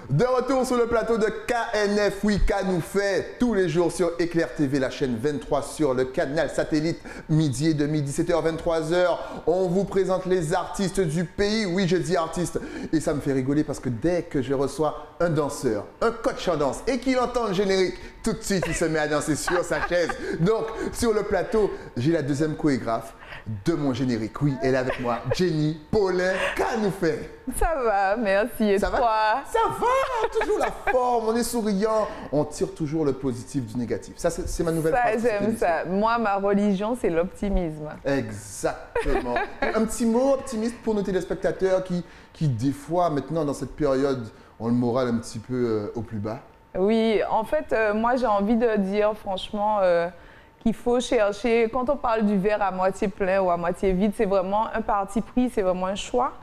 De retour sur le plateau de KNF, oui, K nous fait tous les jours sur Éclair TV, la chaîne 23 sur le canal satellite, midi et demi, 17h, 23h. On vous présente les artistes du pays. Oui, je dis artistes. Et ça me fait rigoler parce que dès que je reçois un danseur, un coach en danse et qu'il entend le générique, tout de suite, il se met à danser sur sa chaise. Donc, sur le plateau, j'ai la deuxième chorégraphe de mon générique. Oui, elle est avec moi, Jenny Paulin. Qu'a nous fait? Ça va, merci. Et ça toi? Va? Ça va, toujours la forme, on est souriant. On tire toujours le positif du négatif. Ça, c'est ma nouvelle phrase. J'aime ça. Moi, ma religion, c'est l'optimisme. Exactement. Un petit mot optimiste pour nos téléspectateurs qui, des fois, maintenant, dans cette période, ont le moral un petit peu au plus bas. Oui, en fait, moi, j'ai envie de dire, franchement, qu'il faut chercher, quand on parle du verre à moitié plein ou à moitié vide, c'est vraiment un parti pris, c'est vraiment un choix.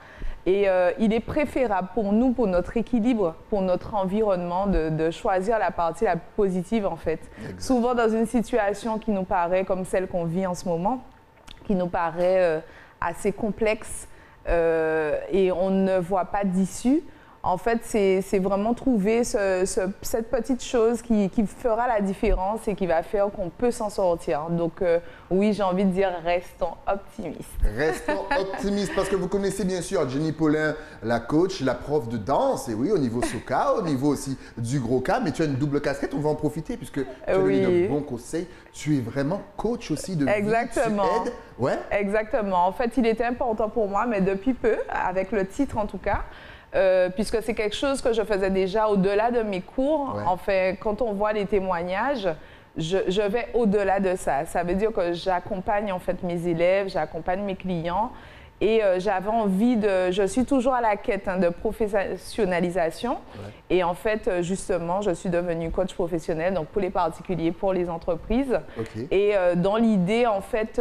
Et il est préférable pour nous, pour notre équilibre, pour notre environnement, de choisir la partie la plus positive, en fait. Exact. Souvent, dans une situation qui nous paraît comme celle qu'on vit en ce moment, qui nous paraît assez complexe et on ne voit pas d'issue, en fait, c'est vraiment trouver cette petite chose qui fera la différence et qui va faire qu'on peut s'en sortir. Donc, oui, j'ai envie de dire, restons optimistes. Restons optimistes, parce que vous connaissez bien sûr Jenny Paulin, la coach, la prof de danse, et oui, au niveau Soca, au niveau aussi du gros cas, mais tu as une double casquette, on va en profiter, puisque tu as donné de bons conseils. Tu es vraiment coach aussi de vie. Exactement. Tu aides. Ouais. Exactement. En fait, il était important pour moi, mais depuis peu, avec le titre en tout cas, puisque c'est quelque chose que je faisais déjà au-delà de mes cours. Ouais. En fait, quand on voit les témoignages, je vais au-delà de ça. Ça veut dire que j'accompagne en fait mes élèves, j'accompagne mes clients et j'avais envie de... Je suis toujours à la quête de professionnalisation. Ouais. Et en fait, justement, je suis devenue coach professionnel, donc pour les particuliers, pour les entreprises. Okay. Et dans l'idée, en fait,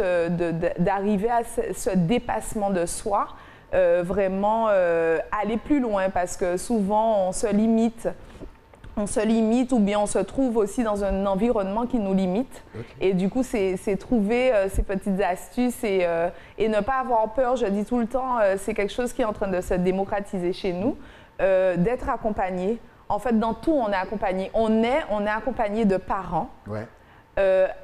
d'arriver à ce dépassement de soi, vraiment aller plus loin parce que souvent on se limite ou bien on se trouve aussi dans un environnement qui nous limite. Okay. Et du coup, c'est trouver ces petites astuces et ne pas avoir peur. Je dis tout le temps, c'est quelque chose qui est en train de se démocratiser chez nous, d'être accompagné. En fait, dans tout, on est accompagné. On est accompagné de parents. Ouais.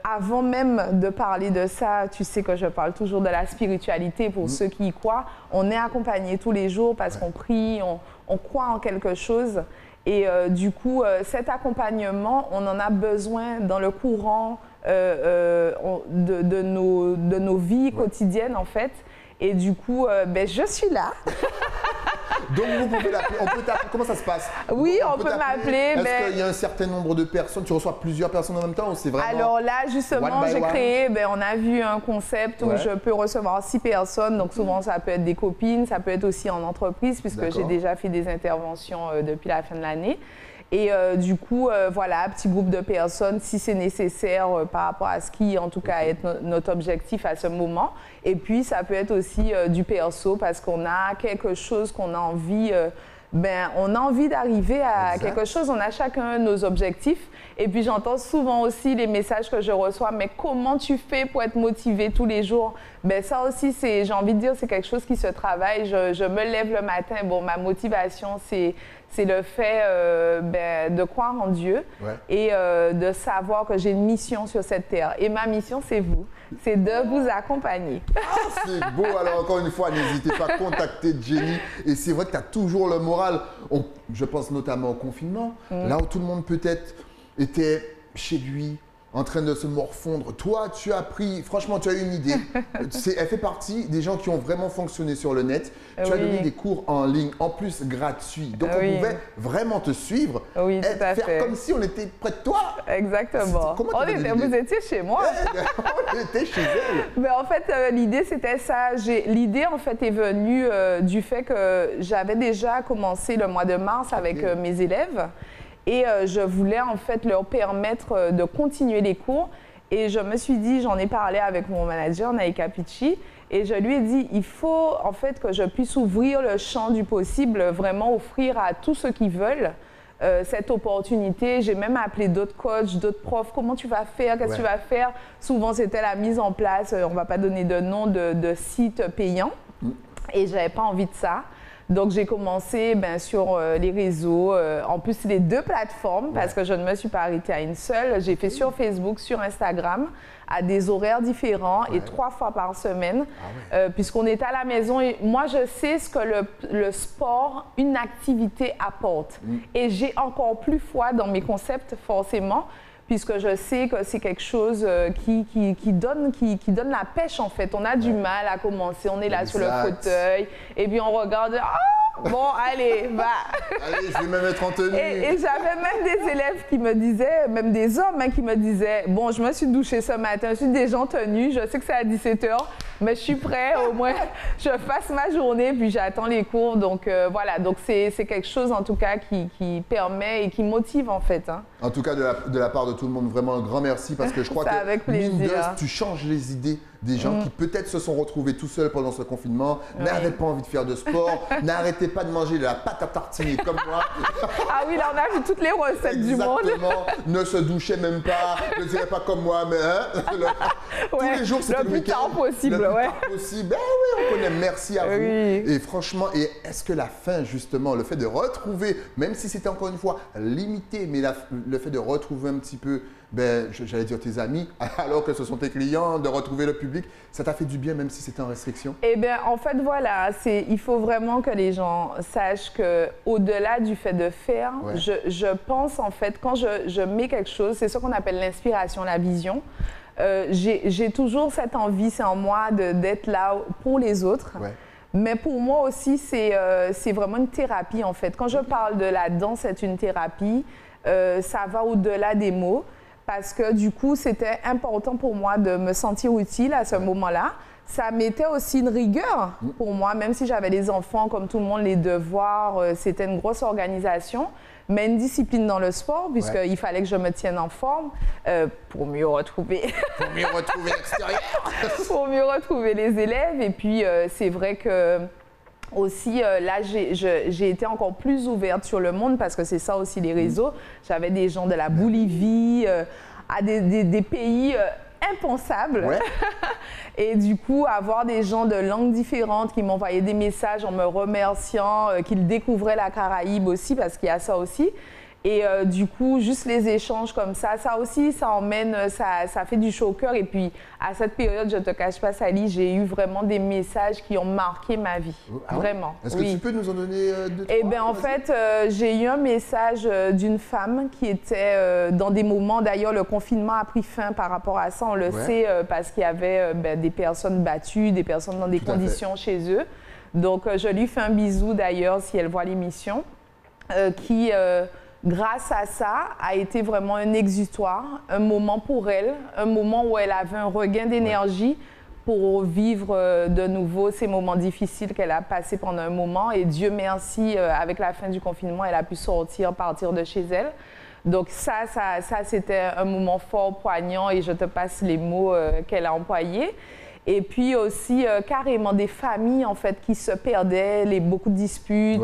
Avant même de parler de ça, tu sais que je parle toujours de la spiritualité pour ceux qui y croient. On est accompagné tous les jours parce qu'on prie, on croit en quelque chose. Et du coup, cet accompagnement, on en a besoin dans le courant de nos vies quotidiennes, en fait. Et du coup, ben, je suis là. Donc, vous pouvez l'appeler. On peut t'appeler. Comment ça se passe? Oui, on peut m'appeler. Est-ce qu'il y a un certain nombre de personnes? Tu reçois plusieurs personnes en même temps ou c'est vraiment... Alors là, justement, j'ai créé, on a vu un concept où je peux recevoir 6 personnes. Donc, souvent, ça peut être des copines, ça peut être aussi en entreprise, puisque j'ai déjà fait des interventions depuis la fin de l'année. Et du coup, voilà, petit groupe de personnes, si c'est nécessaire par rapport à ce qui, en tout cas, est notre objectif à ce moment. Et puis, ça peut être aussi du perso parce qu'on a quelque chose qu'on a envie, on a envie d'arriver à quelque chose. On a chacun nos objectifs. Et puis, j'entends souvent aussi les messages que je reçois. Mais comment tu fais pour être motivé tous les jours? Ben, ça aussi, j'ai envie de dire, c'est quelque chose qui se travaille. Je me lève le matin. Bon, ma motivation, c'est le fait de croire en Dieu et de savoir que j'ai une mission sur cette terre. Et ma mission, c'est vous. C'est de vous accompagner. Ah, c'est beau. Alors, encore une fois, n'hésitez pas à contacter Jenny. Et c'est vrai que tu as toujours le moral. Je pense notamment au confinement, là où tout le monde peut-être était chez lui, en train de se morfondre. Toi, tu as pris, franchement, tu as eu une idée. Elle fait partie des gens qui ont vraiment fonctionné sur le net. Tu as donné des cours en ligne, en plus gratuits. Donc, on pouvait vraiment te suivre, faire comme si on était près de toi. Exactement. Vous étiez chez moi. On était chez elle. Mais en fait, l'idée, c'était ça. L'idée, en fait, est venue du fait que j'avais déjà commencé le mois de mars avec mes élèves. Et je voulais en fait leur permettre de continuer les cours. Et je me suis dit, j'en ai parlé avec mon manager, Naïka Pichi, et je lui ai dit, il faut en fait que je puisse ouvrir le champ du possible, vraiment offrir à tous ceux qui veulent cette opportunité. J'ai même appelé d'autres coachs, d'autres profs. Comment tu vas faire? Qu'est-ce que tu vas faire? Souvent, c'était la mise en place, on ne va pas donner de nom, de sites payants. Et je n'avais pas envie de ça. Donc, j'ai commencé sur les réseaux, en plus les 2 plateformes, parce que je ne me suis pas arrêtée à une seule. J'ai fait sur Facebook, sur Instagram, à des horaires différents et 3 fois par semaine, puisqu'on est à la maison. Et moi, je sais ce que le sport, une activité apporte. Et j'ai encore plus foi dans mes concepts, forcément, puisque je sais que c'est quelque chose qui donne la pêche, en fait. On a du mal à commencer, on est là sur le fauteuil, et puis on regarde, bon, allez, va. Allez, je vais me mettre en tenue. Et j'avais même des élèves qui me disaient, même des hommes qui me disaient, bon, je me suis douchée ce matin, je suis déjà en tenue, je sais que c'est à 17h, mais je suis prêt, au moins, je fasse ma journée, puis j'attends les cours. Donc voilà, donc c'est quelque chose en tout cas qui permet et qui motive en fait. En tout cas, de la part de tout le monde, vraiment un grand merci, parce que je crois que, mine de, tu changes les idées des gens qui peut-être se sont retrouvés tout seuls pendant ce confinement, n'avaient pas envie de faire de sport, n'arrêtaient pas de manger de la pâte à tartiner comme moi. Ah oui, là on a vu toutes les recettes du monde. Exactement, ne se douchaient même pas, ne diraient pas comme moi, mais tous les jours c'était le week-end. Le plus tard possible, le plus tard possible. Ben oui, on connaît, merci à vous. Et franchement, est-ce que la fin justement, le fait de retrouver, même si c'était encore une fois limité, mais le fait de retrouver un petit peu, j'allais dire tes amis, alors que ce sont tes clients, de retrouver le public, ça t'a fait du bien même si c'était en restriction? Eh bien, en fait, voilà, il faut vraiment que les gens sachent qu'au-delà du fait de faire, je pense en fait, quand je mets quelque chose, c'est ce qu'on appelle l'inspiration, la vision. J'ai toujours cette envie, c'est en moi d'être là pour les autres. Mais pour moi aussi, c'est vraiment une thérapie en fait. Quand je parle de la danse, c'est une thérapie, ça va au-delà des mots. Parce que du coup, c'était important pour moi de me sentir utile à ce moment-là. Ça mettait aussi une rigueur pour moi, même si j'avais des enfants, comme tout le monde, les devoirs, c'était une grosse organisation, mais une discipline dans le sport, puisqu'il fallait que je me tienne en forme pour mieux retrouver... pour mieux retrouver l'extérieur. Pour mieux retrouver les élèves. Et puis, c'est vrai que... Aussi, là, j'ai été encore plus ouverte sur le monde parce que c'est ça aussi les réseaux. J'avais des gens de la Bolivie, à des pays impensables. Et du coup, avoir des gens de langues différentes qui m'envoyaient des messages en me remerciant, qu'ils découvraient la Caraïbe aussi, parce qu'il y a ça aussi. Et du coup, juste les échanges comme ça aussi, ça emmène, ça fait du chaud au cœur. Et puis, à cette période, je ne te cache pas, Sally, j'ai eu vraiment des messages qui ont marqué ma vie. Vraiment. Est-ce que tu peux nous en donner deux, trois? Eh bien, en fait, j'ai eu un message d'une femme qui était dans des moments, d'ailleurs, le confinement a pris fin par rapport à ça, on le sait, parce qu'il y avait des personnes battues, des personnes dans des conditions chez eux. Donc, je lui fais un bisou, d'ailleurs, si elle voit l'émission, qui... grâce à ça, a été vraiment un exutoire, un moment pour elle, un moment où elle avait un regain d'énergie pour vivre de nouveau ces moments difficiles qu'elle a passés pendant un moment. Et Dieu merci, avec la fin du confinement, elle a pu partir de chez elle. Donc ça c'était un moment fort, poignant, et je te passe les mots qu'elle a employés. Et puis aussi, carrément des familles en fait qui se perdaient, beaucoup de disputes,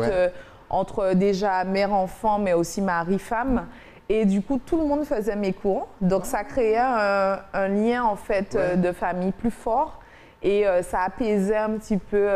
entre déjà mère-enfant, mais aussi mari-femme. Et du coup, tout le monde faisait mes cours. Donc, ça créait un lien, en fait, de famille plus fort. Et ça apaisait un petit peu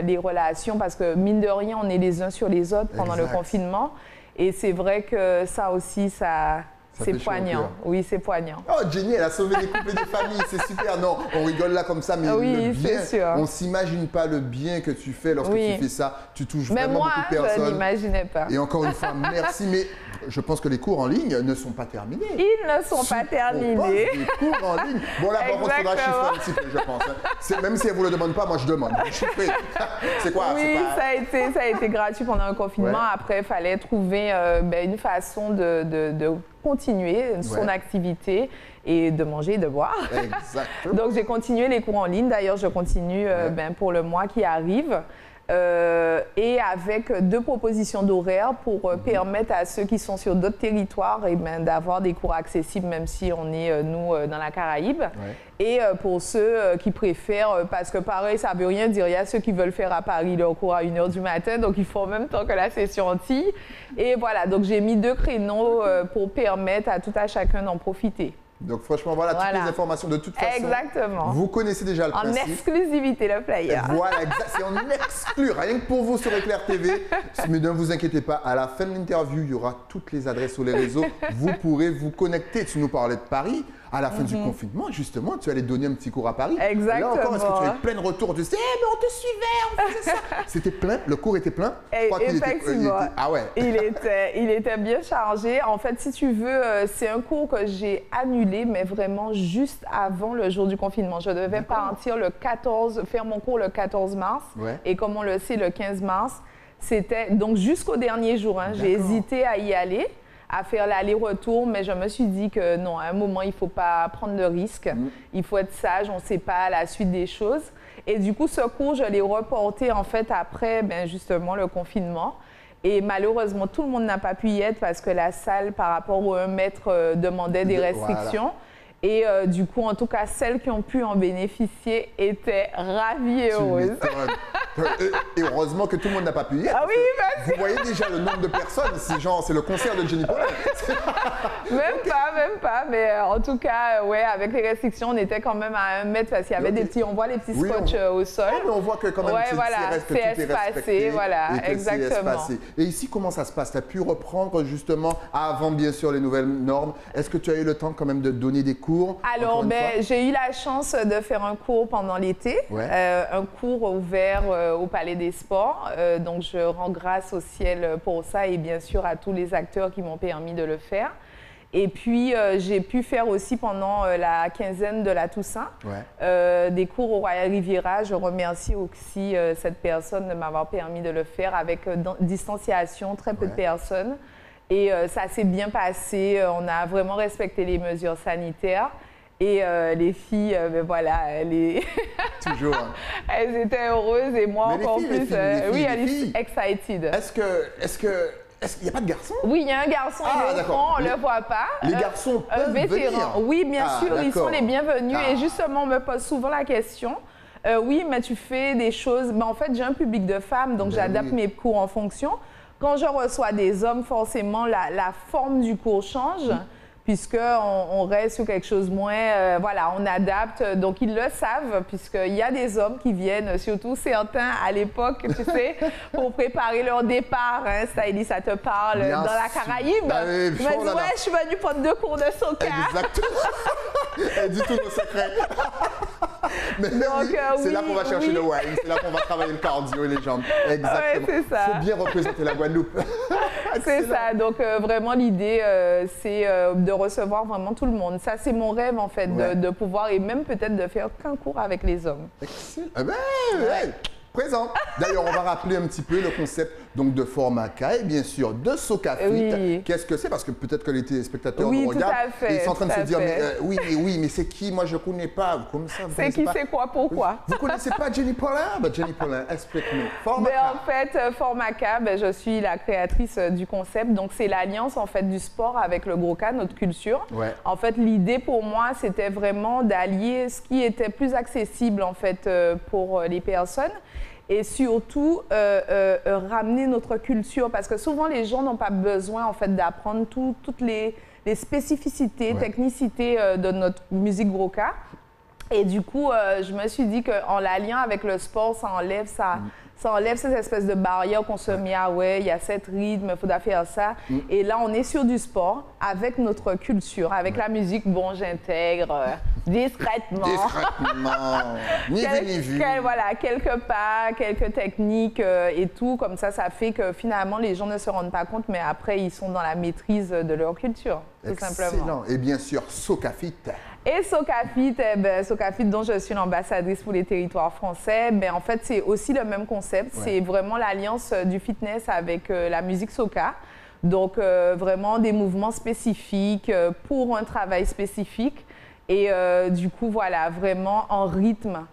les relations parce que, mine de rien, on est les uns sur les autres pendant le confinement. Et c'est vrai que ça aussi, c'est poignant. Oui, c'est poignant. Oh, Jenny, elle a sauvé des couples et des familles, c'est super. Non, on rigole là comme ça, mais le bien, on ne s'imagine pas le bien que tu fais lorsque tu fais ça. Tu touches vraiment beaucoup de personnes. Mais moi, je n'imaginais pas. Et encore une fois, merci. Mais je pense que les cours en ligne ne sont pas terminés. Ils ne sont pas terminés. Les cours en ligne. Bon, là, par contre, il faudra chiffrer un petit peu, je pense. Même si elle ne vous le demande pas, moi, je demande. Chiffrer. C'est quoi? Oui, ça a été gratuit pendant le confinement. Après, il fallait trouver une façon de continuer son activité et de manger et de boire. Exactement. Donc, j'ai continué les cours en ligne. D'ailleurs, je continue pour le mois qui arrive. Et avec 2 propositions d'horaires pour permettre à ceux qui sont sur d'autres territoires d'avoir des cours accessibles, même si on est, nous, dans la Caraïbe. Et pour ceux qui préfèrent, parce que pareil, ça ne veut rien dire, il y a ceux qui veulent faire à Paris leur cours à 1h du matin, donc il faut en même temps que la session Antilles. Et voilà, donc j'ai mis 2 créneaux pour permettre à tout à chacun d'en profiter. Donc franchement, voilà, toutes les informations de toute façon. Exactement. Vous connaissez déjà le principe. En exclusivité, le flyer. Voilà, c'est en exclu, rien que pour vous sur Éclair TV. Mais ne vous inquiétez pas, à la fin de l'interview, il y aura toutes les adresses sur les réseaux. Vous pourrez vous connecter. Tu nous parlais de Paris. À la fin du confinement, justement, tu allais donner un petit cours à Paris. Exactement. Là encore, est-ce que tu as eu plein de retours? Tu sais, mais on te suivait, on faisait ça. C'était plein, le cours était plein. Effectivement. Ah ouais. Il était bien chargé. En fait, si tu veux, c'est un cours que j'ai annulé, mais vraiment juste avant le jour du confinement. Je devais partir faire mon cours le 14 mars. Ouais. Et comme on le sait, le 15 mars, c'était donc jusqu'au dernier jour. Hein, j'ai hésité à y aller, à faire l'aller-retour, mais je me suis dit que non, à un moment, il ne faut pas prendre de risques. Il faut être sage, on ne sait pas la suite des choses. Et du coup, ce cours, je l'ai reporté en fait après justement le confinement. Et malheureusement, tout le monde n'a pas pu y être parce que la salle, par rapport au 1 mètre, demandait des restrictions. Voilà. Et du coup, en tout cas, celles qui ont pu en bénéficier étaient ravies et heureuses. Et heureusement que tout le monde n'a pas pu y être. Ah oui, vous voyez déjà le nombre de personnes, c'est le concert de Jenny Paulin. Même pas. Mais en tout cas, ouais, avec les restrictions, on était quand même à 1 mètre parce qu'il y avait on voit les petits scotch au sol. Mais on voit que quand même c'est espacé, voilà, exactement. Et ici, comment ça se passe? Tu as pu reprendre justement avant, bien sûr, les nouvelles normes. Est-ce que tu as eu le temps quand même de donner des cours? Alors, j'ai eu la chance de faire un cours pendant l'été, un cours ouvert au Palais des Sports. Donc, je rends grâce au ciel pour ça et bien sûr à tous les acteurs qui m'ont permis de le faire. Et puis, j'ai pu faire aussi pendant la quinzaine de la Toussaint des cours au Royal Riviera. Je remercie aussi cette personne de m'avoir permis de le faire avec distanciation, très peu de personnes. Et ça s'est bien passé. On a vraiment respecté les mesures sanitaires. Et les filles, voilà, toujours. Elles étaient heureuses et moi encore plus. Oui, elles étaient excited. Est-ce qu'il n'y a pas de garçon? Oui, il y a un garçon, il est au fond, on ne le voit pas. Les garçons peuvent venir. Oui, bien sûr, ils sont les bienvenus. Et justement, on me pose souvent la question. Oui, mais tu fais des choses. En fait, j'ai un public de femmes, donc j'adapte mes cours en fonction. Quand je reçois des hommes, forcément, la forme du cours change, puisqu'on reste sur quelque chose moins, voilà, on adapte. Donc, ils le savent, puisqu'il y a des hommes qui viennent, surtout certains à l'époque, tu sais, pour préparer leur départ. Hein, Stylie, ça te parle, dans la Caraïbe. Oui, je me dis, ouais, je suis venue prendre 2 cours de soca. Exactement. Elle dit tous nos secrets. Mais c'est là qu'on va chercher le wine, c'est là qu'on va travailler le cardio et les jambes. Exactement. Ouais, c'est ça. Il faut bien représenter la Guadeloupe. C'est ça. Donc, vraiment, l'idée, c'est de recevoir vraiment tout le monde. Ça, c'est mon rêve, en fait, de pouvoir, et même peut-être de faire qu'un cours avec les hommes. Excellent. Présent. D'ailleurs, on va rappeler un petit peu le concept donc, de format K et bien sûr de Soca Fit. Oui. Qu'est-ce que c'est? Parce que peut-être que les téléspectateurs nous regardent et ils sont en train de se dire mais c'est qui? Moi, je ne connais pas. Comme ça, c'est qui, c'est quoi, pourquoi? Vous ne connaissez pas Jenny Paulin? Jenny Paulin, explique-nous. En fait, format K, je suis la créatrice du concept. Donc, c'est l'alliance en fait, du sport avec le gros K, notre culture. Ouais. En fait, l'idée pour moi, c'était vraiment d'allier ce qui était plus accessible en fait, pour les personnes. Et surtout, ramener notre culture. Parce que souvent, les gens n'ont pas besoin en fait, d'apprendre toutes les spécificités, technicités de notre musique gros K. Et du coup, je me suis dit qu'en l'alliant avec le sport, ça enlève cette espèce de barrière qu'on se met, il y a cette rythme, il faudra faire ça. Et là, on est sur du sport avec notre culture, avec la musique. Bon, j'intègre discrètement. Ni vu ni vu. Voilà, quelques pas, quelques techniques et tout. Comme ça fait que finalement, les gens ne se rendent pas compte, mais après, ils sont dans la maîtrise de leur culture, tout simplement. Excellent. Et bien sûr, Soca Fit. Et Soca Fit, Soca Fit dont je suis l'ambassadrice pour les territoires français, en fait, c'est aussi le même concept. C'est vraiment l'alliance du fitness avec la musique soca. Donc, vraiment des mouvements spécifiques pour un travail spécifique. Et du coup, voilà, vraiment en rythme.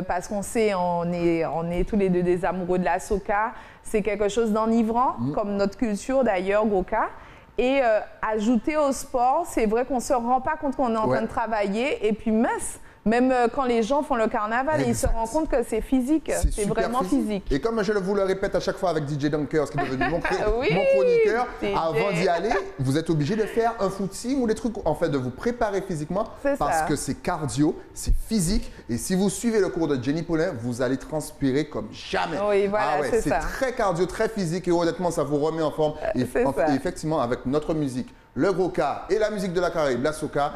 Parce qu'on sait, on est tous les deux des amoureux de la soca. C'est quelque chose d'enivrant, comme notre culture d'ailleurs, Goka. Et ajouter au sport, c'est vrai qu'on ne se rend pas compte qu'on est en train de travailler. Et puis, mince, Même quand les gens font le carnaval, ils se rendent compte que c'est physique, c'est vraiment physique. Et comme je vous le répète à chaque fois avec DJ Dunkers, qui est devenu mon Oui, chroniqueur, DJ. avant d'y aller, vous êtes obligé de faire un footing ou des trucs, en fait, de vous préparer physiquement, parce que c'est cardio, c'est physique, et si vous suivez le cours de Jenny Paulin, vous allez transpirer comme jamais. Oui, voilà, c'est ça. C'est très cardio, très physique, et honnêtement, ça vous remet en forme. Et effectivement, avec notre musique, le Groka et la musique de la Caraïbe, la soca,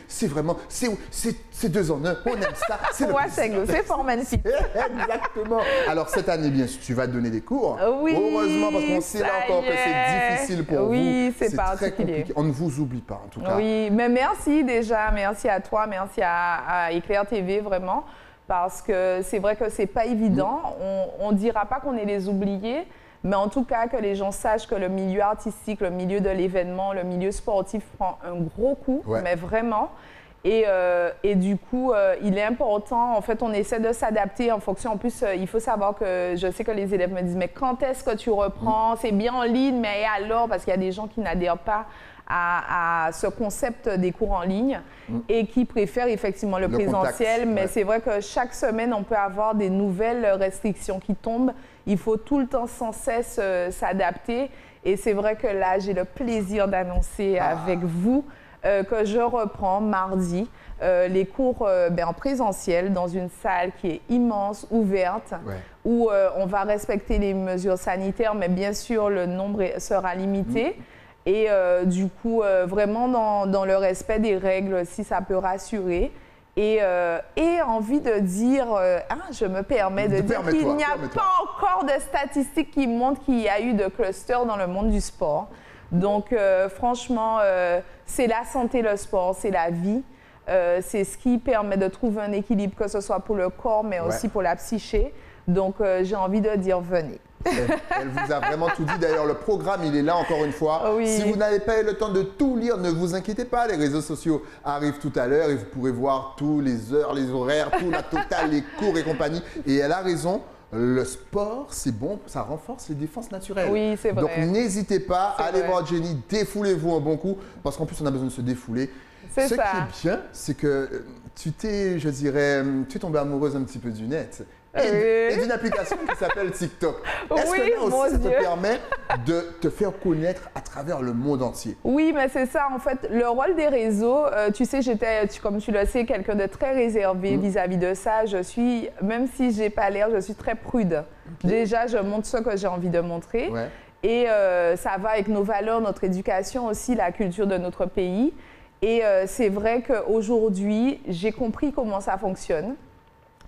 c'est vraiment, c'est deux en un, on aime ça. C'est fort magnifique. Exactement. Alors cette année, bien sûr, tu vas donner des cours. Oui. Heureusement, parce qu'on sait là encore que c'est difficile pour vous. Oui, c'est très compliqué. On ne vous oublie pas, en tout cas. Oui, mais merci déjà, merci à toi, merci à Éclair TV, vraiment, parce que c'est vrai que c'est pas évident. On ne dira pas qu'on est les oubliés, mais en tout cas, que les gens sachent que le milieu artistique, le milieu de l'événement, le milieu sportif prend un gros coup, mais vraiment. Et du coup, il est important, en fait, on essaie de s'adapter en fonction. En plus, il faut savoir que je sais que les élèves me disent, mais quand est-ce que tu reprends? C'est bien en ligne, mais alors? Parce qu'il y a des gens qui n'adhèrent pas à ce concept des cours en ligne et qui préfèrent effectivement le présentiel. Contact, mais c'est vrai que chaque semaine, on peut avoir des nouvelles restrictions qui tombent. Il faut tout le temps sans cesse s'adapter. Et c'est vrai que là, j'ai le plaisir d'annoncer avec vous que je reprends mardi les cours en présentiel dans une salle qui est immense, ouverte, où on va respecter les mesures sanitaires, mais bien sûr, le nombre sera limité. Et du coup, vraiment dans le respect des règles, si ça peut rassurer. Et envie de dire, je me permets de dire qu'il n'y a pas encore de statistiques qui montrent qu'il y a eu de clusters dans le monde du sport. Donc, franchement, c'est la santé, le sport, c'est la vie. C'est ce qui permet de trouver un équilibre, que ce soit pour le corps, mais aussi pour la psyché. Donc, j'ai envie de dire, venez. Elle vous a vraiment tout dit. D'ailleurs, le programme, il est là encore une fois. Si vous n'avez pas eu le temps de tout lire, ne vous inquiétez pas. Les réseaux sociaux arrivent tout à l'heure et vous pourrez voir tous les heures, les horaires, tout la totale, les cours et compagnie. Et elle a raison. Le sport, c'est bon, ça renforce les défenses naturelles. Oui, c'est vrai. Donc, n'hésitez pas, allez voir Jenny, défoulez-vous un bon coup, parce qu'en plus, on a besoin de se défouler. Ce qui est bien, c'est que tu t'es, je dirais, tu es tombée amoureuse un petit peu du net. Et d'une application qui s'appelle TikTok. Est-ce que là aussi, ça te permet de te faire connaître à travers le monde entier? Oui, mais c'est ça, en fait. Le rôle des réseaux, tu sais, comme tu le sais, quelqu'un de très réservé vis-à-vis de ça. Je suis, même si je n'ai pas l'air, je suis très prude. Déjà, je montre ce que j'ai envie de montrer. Et ça va avec nos valeurs, notre éducation aussi, la culture de notre pays. Et c'est vrai qu'aujourd'hui, j'ai compris comment ça fonctionne.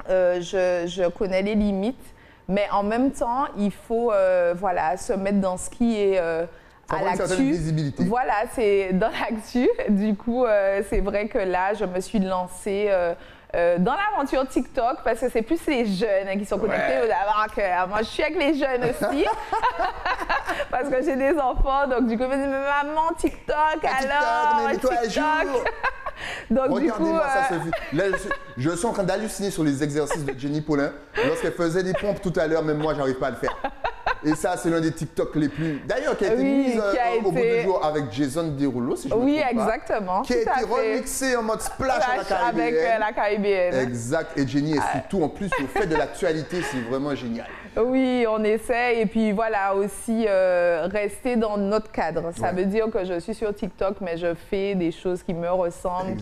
Je connais les limites, mais en même temps, il faut se mettre dans ce qui est à l'actu. Voilà, c'est dans l'actu. Du coup, c'est vrai que là, je me suis lancée dans l'aventure TikTok parce que c'est plus les jeunes qui sont connectés au que moi, je suis avec les jeunes aussi parce que j'ai des enfants. Donc, du coup, je me dis, maman, TikTok, alors, TikTok. Donc, regardez-moi ça, Sophie. Là, je suis en train d'halluciner sur les exercices de Jenny Paulin. Lorsqu'elle faisait des pompes tout à l'heure, même moi, j'arrive pas à le faire. Et ça, c'est l'un des TikTok les plus... D'ailleurs, qui a été mise au bout du jour avec Jason Derulo, si je me trompe pas. Exactement. Qui a été remixé en mode splash à la Caribéenne. Avec la Caribéenne. Exact. Et Jenny est surtout, en plus, au fait de l'actualité, c'est vraiment génial. Oui, on essaie. Et puis voilà, aussi rester dans notre cadre. Ça veut dire que je suis sur TikTok, mais je fais des choses qui me ressemblent,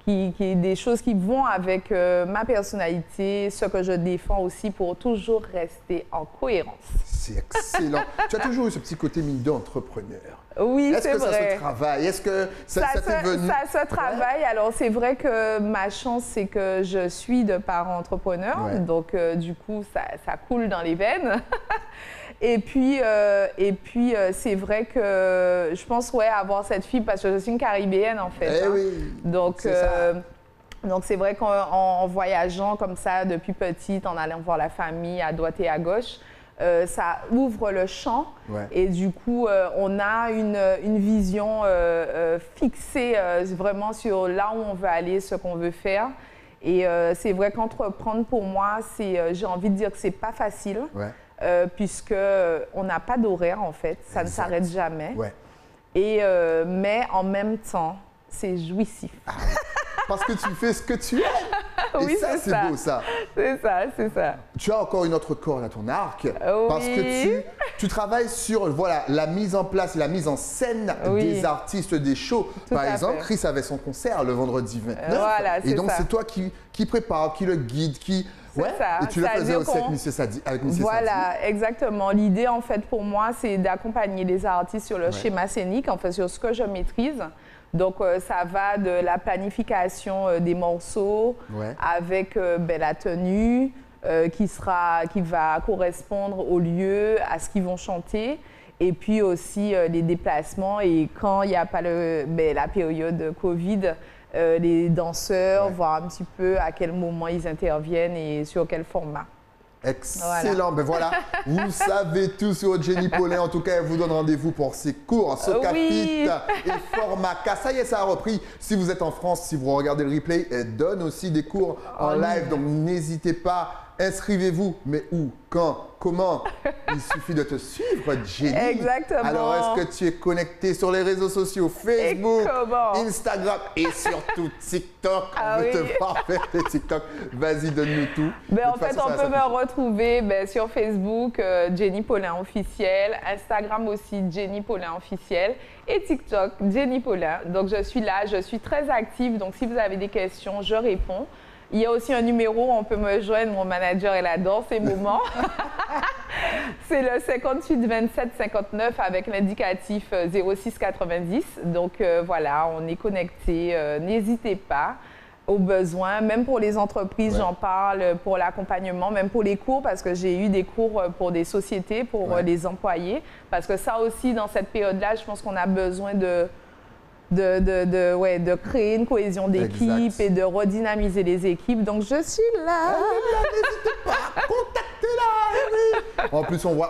des choses qui vont avec ma personnalité, ce que je défends aussi pour toujours rester en cohérence. C'est excellent. Tu as toujours eu ce petit côté mine d'entrepreneur. Oui, c'est vrai. Est-ce que ça se travaille? Est-ce que ça t'est venu? Ça se travaille. Alors, c'est vrai que ma chance, c'est que je suis de parents entrepreneurs. Donc, du coup, ça coule dans les veines. Et puis c'est vrai que je pense avoir cette fibre parce que je suis une Caribéenne en fait. Donc c'est vrai qu'en voyageant comme ça depuis petite, en allant voir la famille à droite et à gauche, ça ouvre le champ et du coup on a une vision fixée vraiment sur là où on veut aller, ce qu'on veut faire. Et c'est vrai qu'entreprendre pour moi, j'ai envie de dire que c'est pas facile. Puisqu'on n'a pas d'horaire, en fait. Ça ne s'arrête jamais. Et, mais en même temps, c'est jouissif. parce que tu fais ce que tu aimes. Oui, et ça, c'est beau, ça. C'est ça, c'est ça. Tu as encore une autre corde à ton arc, Oui. parce que tu travailles sur voilà, la mise en place, la mise en scène des artistes des shows. Par exemple, Chris avait son concert le vendredi 29. Voilà, et donc, c'est toi qui prépare, qui le guide, qui... Ouais, ça. Et tu le faisais aussi avec Monsieur Sadi. Voilà, exactement. L'idée, en fait, pour moi, c'est d'accompagner les artistes sur le schéma scénique, en fait, sur ce que je maîtrise. Donc, ça va de la planification des morceaux avec la tenue qui va correspondre au lieu, à ce qu'ils vont chanter. Et puis aussi les déplacements. Et quand il n'y a pas la période Covid, les danseurs, voir un petit peu à quel moment ils interviennent et sur quel format. Excellent. Ben voilà, vous savez tout sur Jenny Paulin. En tout cas, elle vous donne rendez-vous pour ses cours, Socafit et Formaca. Ça y est, ça a repris. Si vous êtes en France, si vous regardez le replay, elle donne aussi des cours en live. Donc, n'hésitez pas. Inscrivez-vous. Mais où? Quand? Comment? Il suffit de te suivre, Jenny. Exactement. Alors, est-ce que tu es connecté sur les réseaux sociaux? Facebook, Instagram et surtout TikTok. On veut te voir faire tes TikTok. Vas-y, donne-nous tout. En fait, on peut me retrouver sur Facebook, Jenny Paulin officiel, Instagram aussi, Jenny Paulin officiel et TikTok, Jenny Paulin. Donc, je suis là, je suis très active. Donc, si vous avez des questions, je réponds. Il y a aussi un numéro où on peut me joindre, mon manager est là dans ces moments. C'est le 58 27 59 avec l'indicatif 06 90. Donc voilà, on est connecté. N'hésitez pas aux besoins, même pour les entreprises, j'en parle, pour l'accompagnement, même pour les cours, parce que j'ai eu des cours pour des sociétés, pour les employés. Parce que ça aussi, dans cette période-là, je pense qu'on a besoin de créer une cohésion d'équipe et de redynamiser les équipes. Donc, je suis là. N'hésitez pas, contactez-la. En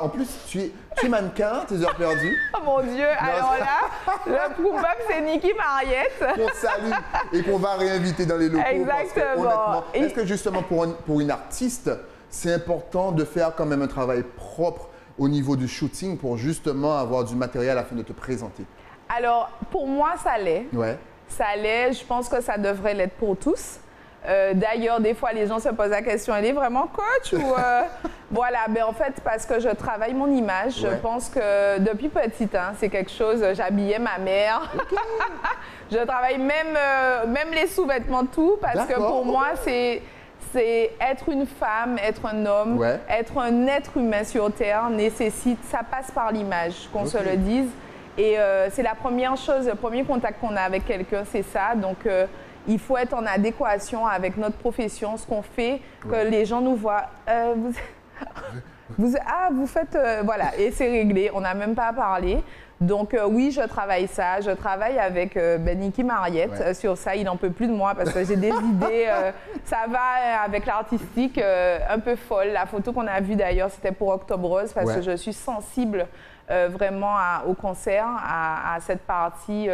plus, tu es mannequin, tes heures perdues. Oh mon Dieu, alors là, le proof-up, c'est Niki Mariette. Qu'on salue et qu'on va réinviter dans les locaux. Exactement. Est-ce que justement, pour une artiste, c'est important de faire quand même un travail propre au niveau du shooting pour justement avoir du matériel afin de te présenter? Alors, pour moi, ça l'est. Ça l'est. Je pense que ça devrait l'être pour tous. D'ailleurs, des fois, les gens se posent la question, elle est vraiment coach ou Voilà, en fait, parce que je travaille mon image. Je pense que depuis petite, c'est quelque chose, j'habillais ma mère. Je travaille même les sous-vêtements, tout, parce que pour moi, c'est être une femme, être un homme, être un être humain sur Terre nécessite, ça passe par l'image, qu'on se le dise. Et c'est la première chose, le premier contact qu'on a avec quelqu'un, c'est ça. Donc, il faut être en adéquation avec notre profession, ce qu'on fait, que les gens nous voient. Vous faites... voilà, et c'est réglé, on n'a même pas à parler. Donc, oui, je travaille ça. Je travaille avec Niki Mariette sur ça. Il n'en peut plus de moi parce que j'ai des idées. Ça va avec l'artistique un peu folle. La photo qu'on a vue d'ailleurs, c'était pour Octobre Rose parce que je suis sensible vraiment au concert, à cette partie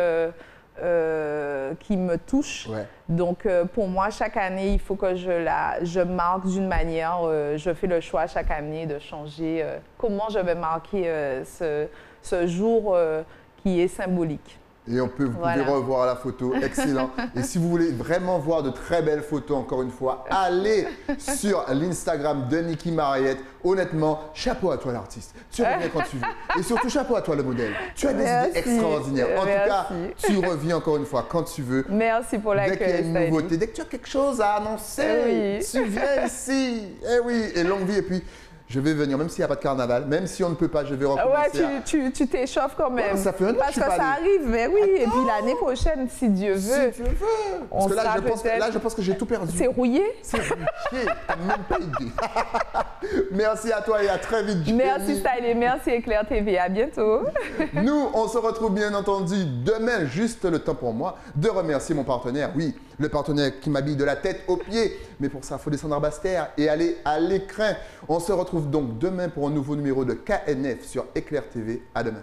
qui me touche. Donc, pour moi, chaque année, il faut que je marque d'une manière. Je fais le choix chaque année de changer comment je vais marquer ce jour qui est symbolique. Et vous pouvez revoir la photo, excellent. Et si vous voulez vraiment voir de très belles photos, encore une fois, allez sur l'Instagram de Niki Mariette. Honnêtement, chapeau à toi l'artiste. Tu reviens quand tu veux. Et surtout, chapeau à toi le modèle. Tu as des idées extraordinaires. En tout cas, tu reviens encore une fois quand tu veux. Merci pour l'accueil. Dès qu'il y a une nouveauté, dès que tu as quelque chose à annoncer, tu viens ici. Eh oui, et longue vie. Et puis, je vais venir, même s'il n'y a pas de carnaval, même si on ne peut pas, je vais recommencer. Tu t'échauffes quand même. Ça fait un an parce que ça arrive, mais oui. Et puis l'année prochaine, si Dieu veut. Si Dieu veut. Parce que là, je pense que j'ai tout perdu. C'est rouillé. C'est rouillé. T'as même pas idée. Merci à toi et à très vite, Jenny. Merci Stylé, merci Éclair TV. À bientôt. Nous, on se retrouve bien entendu demain. Juste le temps pour moi de remercier mon partenaire. Oui, le partenaire qui m'habille de la tête aux pieds. Mais pour ça, il faut descendre à Basse-Terre et aller à l'écran. On se retrouve donc demain pour un nouveau numéro de KNF sur Éclair TV. À demain.